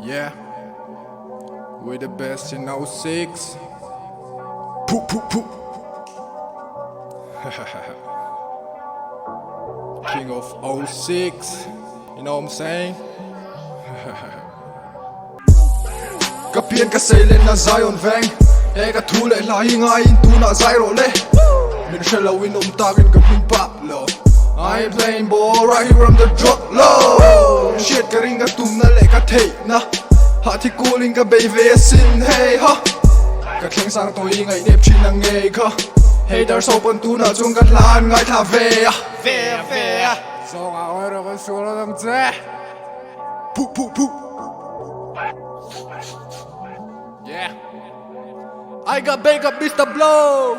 Yeah, we're the best in 06. Poop, poop, poop. King of 06. You know what I'm saying? Kapien ka say lên na Zion vang. E ka thu lại là hi nga in tu na Zairo le. Min shallow in tagin ka min Pablo. I ain't playing ball right here on the drop low. Shit ka ring ka tum na le ka thei na. Ha thi cooling ka bay ve sin hey ha. Ka khleng sang toi ngai nep chin na ngei kha. Haters open tu na chung ka lan ngai tha ve a. Ve a. So I ora ka solo dam che. Pu pu pu. Yeah. I got big up Mista blow.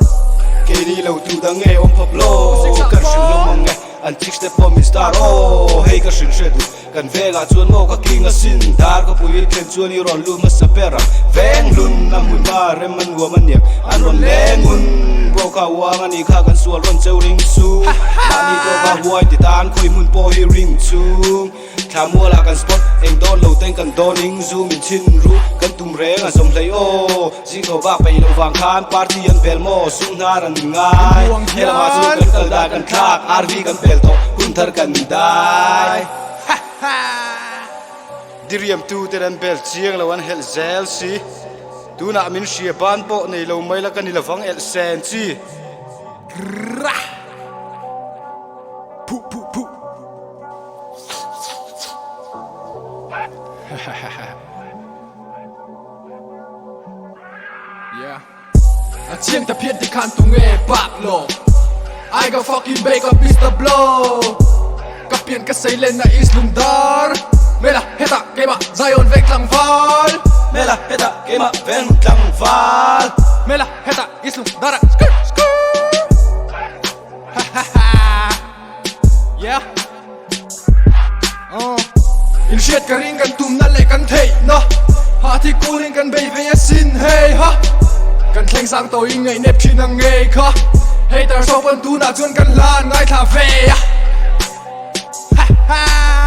Kể đi lâu tu đã nghe ông Pablo. Cả sự lòng mong nghe anh chiếc step on Mista ro. Hey cả sự sẽ đủ cần về là chuan ngô các kinh xin thar các bụi khen chuan đi ron lu mà sắp ra. Veng lun năm mùi ba rem man hùa man niệm anh ron lên mun. Bro cả wang anh khá gần xua ron treo ring su. Anh to cả huai thì tan khơi mun po hi ring chung. Samuela kan spot eng don lo teng kan don ing zoom in chin ru kan tum re nga som lei o jing ho ba pe lo wang khan party an pel mo sung na ran ngai hela ma chu kan kal da kan thak rv kan pel to hun thar kan dai diriam tu te ran bel chiang lo an hel zel si tu na min shia ban po nei lo mai la kan ila wang el sen chi Pu pu pu. Yeah. A chieng ta phiên thì khan tu nghe Pablo. I got fucking bake up Mr. Blow. Ka pian ka say lên na is lundar. Mela heta kema Zion vek lang val. mela heta kema ven tlang val Mela heta is lundar. Skrr skrr. Yeah. In shit ka ring kan tum na le kan thei na. Ha thi cooling kan bay ve sin hey ha. Kan thleng sang to in ngai nep chin ang ngei kha. Haters open tu na chuan kan lan ngai tha ve. Ha ha.